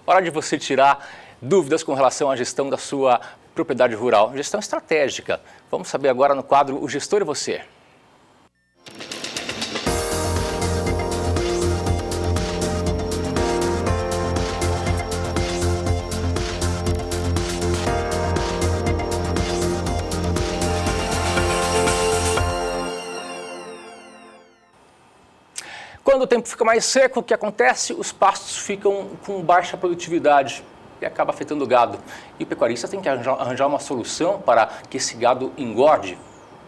Hora de você tirar dúvidas com relação à gestão da sua propriedade rural. Gestão estratégica. Vamos saber agora no quadro O Gestor e Você. Quando o tempo fica mais seco, o que acontece? Os pastos ficam com baixa produtividade e acaba afetando o gado. E o pecuarista tem que arranjar uma solução para que esse gado engorde.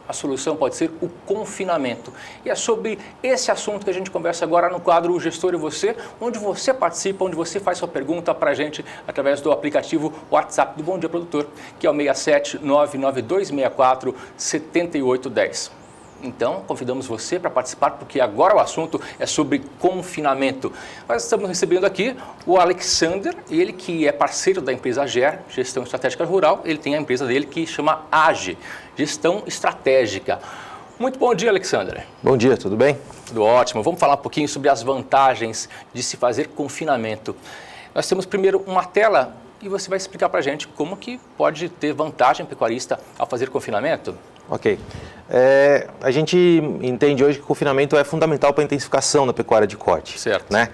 A solução pode ser o confinamento. E é sobre esse assunto que a gente conversa agora no quadro O Gestor e Você, onde você participa, onde você faz sua pergunta para a gente através do aplicativo WhatsApp do Bom Dia Produtor, que é o 67992647810. Então, convidamos você para participar, porque agora o assunto é sobre confinamento. Nós estamos recebendo aqui o Alexander, ele que é parceiro da empresa GER, Gestão Estratégica Rural. Ele tem a empresa dele que chama AGE, Gestão Estratégica. Muito bom dia, Alexander. Bom dia, tudo bem? Tudo ótimo. Vamos falar um pouquinho sobre as vantagens de se fazer confinamento. Nós temos primeiro uma tela e você vai explicar para a gente como que pode ter vantagem pecuarista ao fazer confinamento. Ok. A gente entende hoje que o confinamento é fundamental para a intensificação da pecuária de corte. Certo. Né?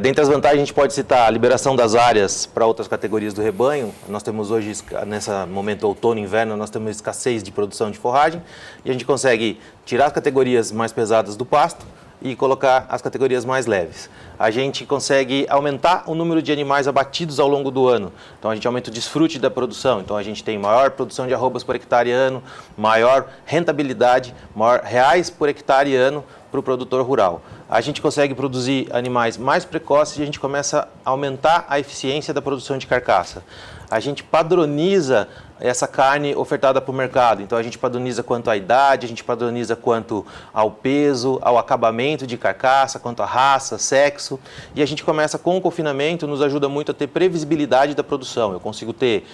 Dentre as vantagens, a gente pode citar a liberação das áreas para outras categorias do rebanho. Nós temos hoje, nesse momento outono e inverno, nós temos escassez de produção de forragem e a gente consegue tirar as categorias mais pesadas do pasto e colocar as categorias mais leves. A gente consegue aumentar o número de animais abatidos ao longo do ano. Então a gente aumenta o desfrute da produção. Então a gente tem maior produção de arrobas por hectare ano, maior rentabilidade, maior reais por hectare ano para o produtor rural. A gente consegue produzir animais mais precoces e a gente começa a aumentar a eficiência da produção de carcaça. A gente padroniza essa carne ofertada para o mercado. Então a gente padroniza quanto à idade, a gente padroniza quanto ao peso, ao acabamento de carcaça, quanto à raça, sexo. E a gente começa com o confinamento, nos ajuda muito a ter previsibilidade da produção. Eu consigo ter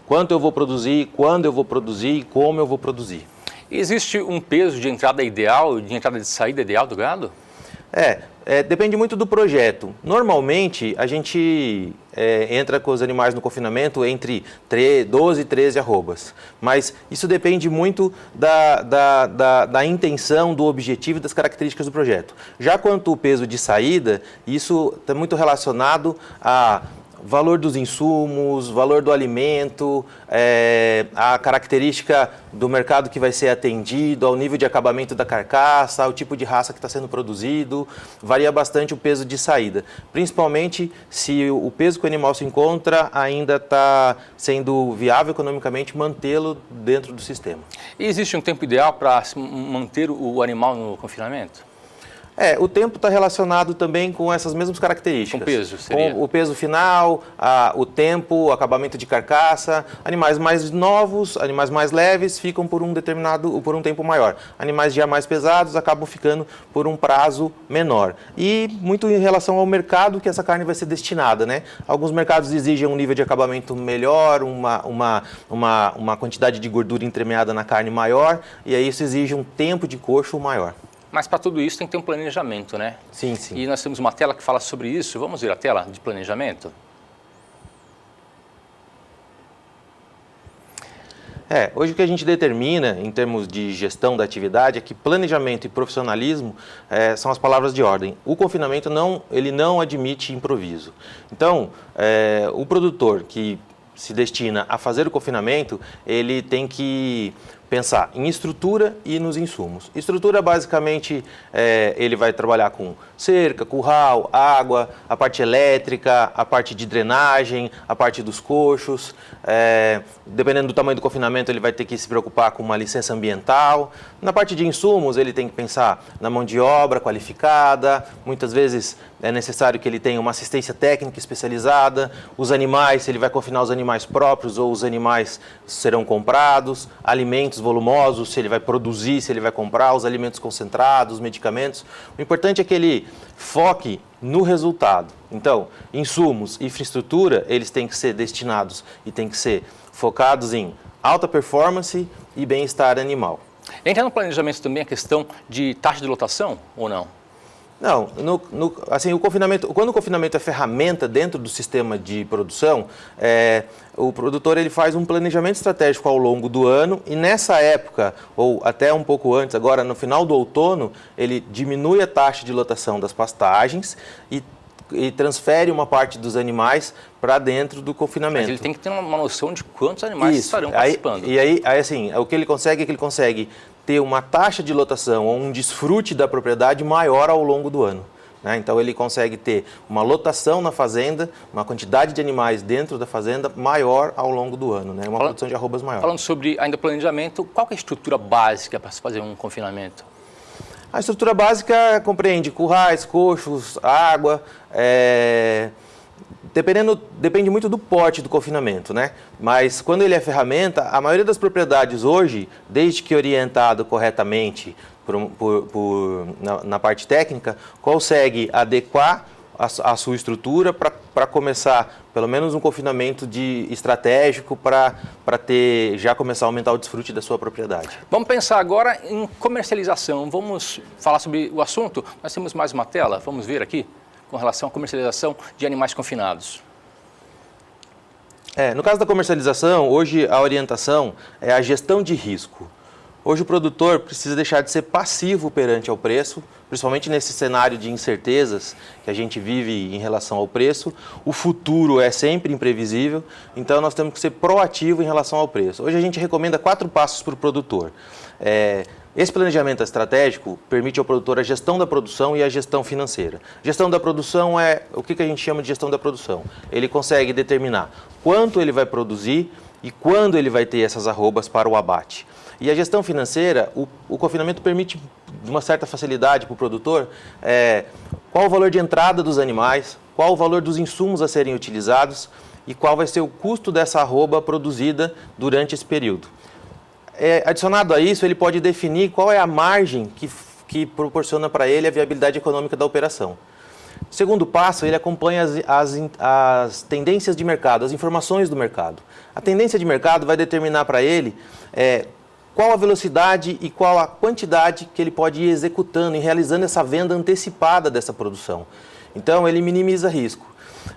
quanto eu vou produzir, quando eu vou produzir e como eu vou produzir. Existe um peso de entrada ideal, de entrada e de saída ideal do gado? Depende muito do projeto. Normalmente, a gente entra com os animais no confinamento entre 12 e 13 arrobas. Mas isso depende muito da intenção, do objetivo e das características do projeto. Já quanto ao peso de saída, isso está muito relacionado a valor dos insumos, valor do alimento, a característica do mercado que vai ser atendido, ao nível de acabamento da carcaça, ao tipo de raça que está sendo produzido, varia bastante o peso de saída. Principalmente se o peso que o animal se encontra ainda está sendo viável economicamente mantê-lo dentro do sistema. E existe um tempo ideal para manter o animal no confinamento? O tempo está relacionado também com essas mesmas características. Com peso, seria? Com o peso final, o tempo, o acabamento de carcaça. Animais mais novos, animais mais leves ficam por um tempo maior. Animais já mais pesados acabam ficando por um prazo menor. E muito em relação ao mercado que essa carne vai ser destinada, né? Alguns mercados exigem um nível de acabamento melhor, uma quantidade de gordura entremeada na carne maior, e aí isso exige um tempo de coxo maior. Mas para tudo isso tem que ter um planejamento, né? Sim, sim. E nós temos uma tela que fala sobre isso. Vamos ver a tela de planejamento? Hoje o que a gente determina em termos de gestão da atividade é que planejamento e profissionalismo são as palavras de ordem. O confinamento ele não admite improviso. Então, o produtor que se destina a fazer o confinamento, ele tem que pensar em estrutura e nos insumos. Estrutura, basicamente, ele vai trabalhar com cerca, curral, água, a parte elétrica, a parte de drenagem, a parte dos coxos. Dependendo do tamanho do confinamento, ele vai ter que se preocupar com uma licença ambiental. Na parte de insumos, ele tem que pensar na mão de obra qualificada. Muitas vezes é necessário que ele tenha uma assistência técnica especializada. Os animais, se ele vai confinar os animais próprios ou os animais serão comprados. Alimentos volumosos, se ele vai produzir, se ele vai comprar, os alimentos concentrados, os medicamentos. O importante é que ele foque no resultado. Então, insumos e infraestrutura, eles têm que ser destinados e têm que ser focados em alta performance e bem-estar animal. Entra no planejamento também a questão de taxa de lotação ou não? Não, assim, quando o confinamento é ferramenta dentro do sistema de produção, o produtor ele faz um planejamento estratégico ao longo do ano e nessa época, ou até um pouco antes, agora no final do outono, ele diminui a taxa de lotação das pastagens e transfere uma parte dos animais para dentro do confinamento. Mas ele tem que ter uma noção de quantos animais estarão participando. E aí, assim, o que ele consegue é que ele consegue ter uma taxa de lotação ou um desfrute da propriedade maior ao longo do ano. Né? Então ele consegue ter uma lotação na fazenda, uma quantidade de animais dentro da fazenda maior ao longo do ano, né? Uma produção de arrobas maior. Falando sobre ainda planejamento, qual que é a estrutura básica para se fazer um confinamento? A estrutura básica compreende currais, coxos, água, depende muito do porte do confinamento, né? Mas quando ele é ferramenta, a maioria das propriedades hoje, desde que orientado corretamente na parte técnica, consegue adequar a sua estrutura para começar pelo menos um confinamento estratégico para já começar a aumentar o desfrute da sua propriedade. Vamos pensar agora em comercialização. Vamos falar sobre o assunto. Nós temos mais uma tela, vamos ver aqui, com relação à comercialização de animais confinados. No caso da comercialização, hoje a orientação é a gestão de risco. Hoje o produtor precisa deixar de ser passivo perante ao preço, principalmente nesse cenário de incertezas que a gente vive em relação ao preço. O futuro é sempre imprevisível, então nós temos que ser proativo em relação ao preço. Hoje a gente recomenda 4 passos para o produtor. Esse planejamento estratégico permite ao produtor a gestão da produção e a gestão financeira. Gestão da produção é o que a gente chama de gestão da produção. Ele consegue determinar quanto ele vai produzir e quando ele vai ter essas arrobas para o abate. E a gestão financeira, o confinamento permite uma certa facilidade para o produtor, qual o valor de entrada dos animais, qual o valor dos insumos a serem utilizados e qual vai ser o custo dessa arroba produzida durante esse período. Adicionado a isso, ele pode definir qual é a margem que proporciona para ele a viabilidade econômica da operação. Segundo passo, ele acompanha as tendências de mercado, as informações do mercado. A tendência de mercado vai determinar para ele qual a velocidade e qual a quantidade que ele pode ir executando e realizando essa venda antecipada dessa produção. Então, ele minimiza risco.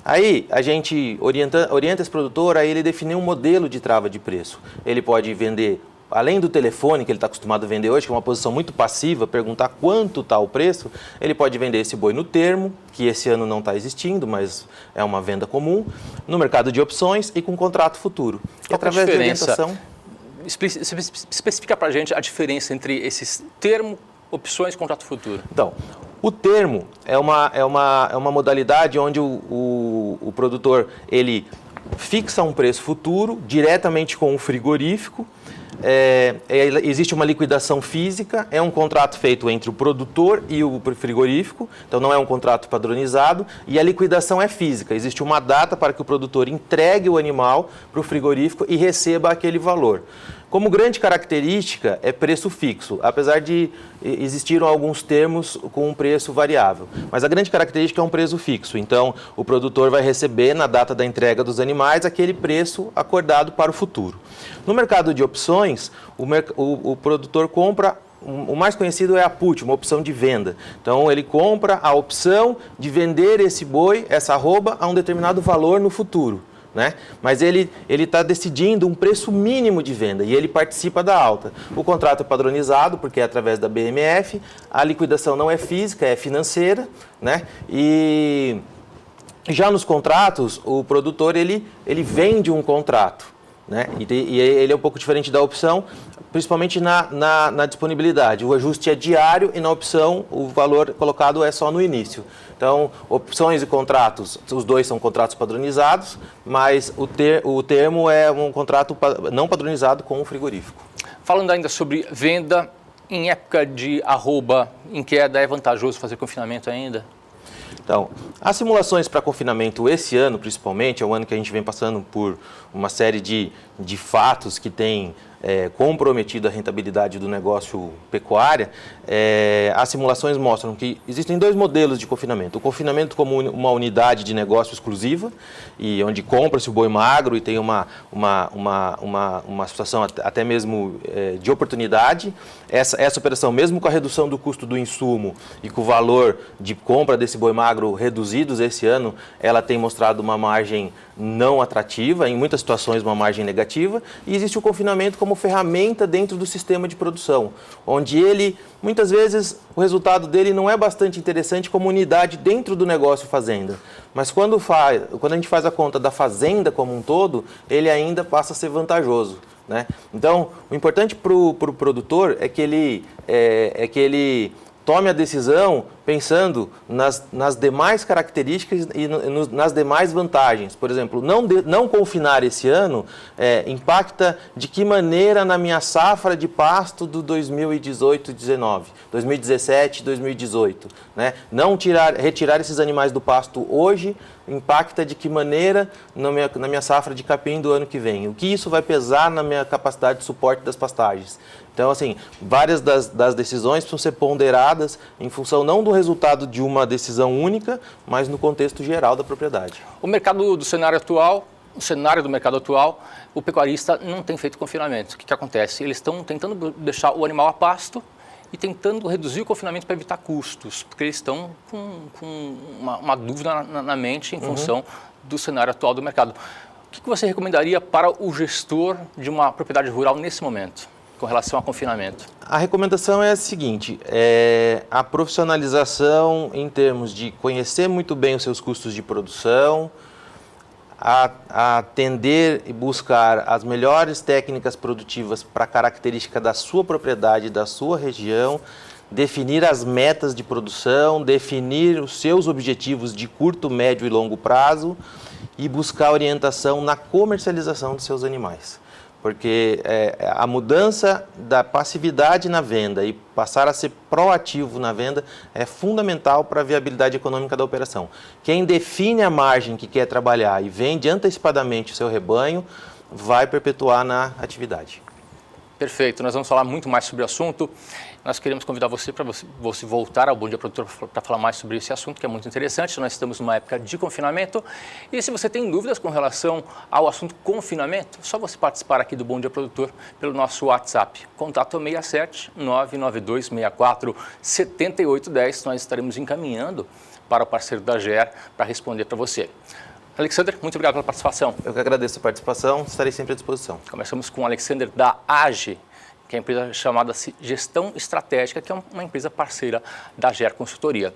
Aí, a gente orienta esse produtor a ele definir um modelo de trava de preço. Ele pode vender, além do telefone que ele está acostumado a vender hoje, que é uma posição muito passiva, perguntar quanto está o preço, ele pode vender esse boi no termo, que esse ano não está existindo, mas é uma venda comum, no mercado de opções e com contrato futuro. Qual através a de diferença? orientação... Especifica para a gente a diferença entre esses termo, opções e contrato futuro. Então, o termo é uma modalidade onde o produtor ele fixa um preço futuro diretamente com o frigorífico. Existe uma liquidação física, é um contrato feito entre o produtor e o frigorífico, então não é um contrato padronizado, e a liquidação é física. Existe uma data para que o produtor entregue o animal para o frigorífico e receba aquele valor. Como grande característica é preço fixo, apesar de existiram alguns termos com um preço variável. Mas a grande característica é um preço fixo, então o produtor vai receber na data da entrega dos animais aquele preço acordado para o futuro. No mercado de opções, o produtor compra, o mais conhecido é a put, uma opção de venda. Então ele compra a opção de vender esse boi, essa arroba, a um determinado valor no futuro. Né? Mas ele está decidindo um preço mínimo de venda e ele participa da alta. O contrato é padronizado porque é através da BMF, a liquidação não é física, é financeira, né? E já nos contratos, o produtor ele vende um contrato, né? E ele é um pouco diferente da opção, principalmente na disponibilidade. O ajuste é diário e na opção o valor colocado é só no início. Então, opções e contratos, os dois são contratos padronizados, mas o termo é um contrato não padronizado com o frigorífico. Falando ainda sobre venda, em época de arroba em queda, é vantajoso fazer confinamento ainda? Então, as simulações para confinamento esse ano, principalmente, é um ano que a gente vem passando por uma série de fatos que têm comprometido a rentabilidade do negócio pecuária, as simulações mostram que existem dois modelos de confinamento. O confinamento como uma unidade de negócio exclusiva, e onde compra-se o boi magro e tem uma situação até mesmo de oportunidade. Essa operação, mesmo com a redução do custo do insumo e com o valor de compra desse boi magro reduzidos esse ano, ela tem mostrado uma margem não atrativa, em muitas situações uma margem negativa, e existe o confinamento como ferramenta dentro do sistema de produção, onde ele, muitas vezes, o resultado dele não é bastante interessante como unidade dentro do negócio fazenda, mas quando a gente faz a conta da fazenda como um todo, ele ainda passa a ser vantajoso, né? Então, o importante para o produtor é que ele tome a decisão pensando nas demais características e nas demais vantagens. Por exemplo, não confinar esse ano impacta de que maneira na minha safra de pasto do 2018-19, 2017-2018. Né? Retirar esses animais do pasto hoje impacta de que maneira na minha safra de capim do ano que vem. O que isso vai pesar na minha capacidade de suporte das pastagens. Então, assim, várias das decisões precisam ser ponderadas em função não do resultado de uma decisão única, mas no contexto geral da propriedade. O cenário do mercado atual, o pecuarista não tem feito confinamento. O que acontece? Eles estão tentando deixar o animal a pasto e tentando reduzir o confinamento para evitar custos, porque eles estão com uma dúvida na mente em função do cenário atual do mercado. O que você recomendaria para o gestor de uma propriedade rural nesse momento, com relação ao confinamento? A recomendação é a seguinte, a profissionalização em termos de conhecer muito bem os seus custos de produção, a atender e buscar as melhores técnicas produtivas para a característica da sua propriedade, da sua região, definir as metas de produção, definir os seus objetivos de curto, médio e longo prazo e buscar orientação na comercialização dos seus animais. Porque a mudança da passividade na venda e passar a ser proativo na venda é fundamental para a viabilidade econômica da operação. Quem define a margem que quer trabalhar e vende antecipadamente o seu rebanho, vai perpetuar na atividade. Perfeito, nós vamos falar muito mais sobre o assunto. Nós queremos convidar você para você voltar ao Bom Dia Produtor para falar mais sobre esse assunto, que é muito interessante. Nós estamos numa época de confinamento. E se você tem dúvidas com relação ao assunto confinamento, é só você participar aqui do Bom Dia Produtor pelo nosso WhatsApp. Contato 67 992 64 7810. Nós estaremos encaminhando para o parceiro da GER para responder para você. Alexander, muito obrigado pela participação. Eu que agradeço a participação, estarei sempre à disposição. Começamos com o Alexander da AGE, que é a empresa chamada Gestão Estratégica, que é uma empresa parceira da GER Consultoria.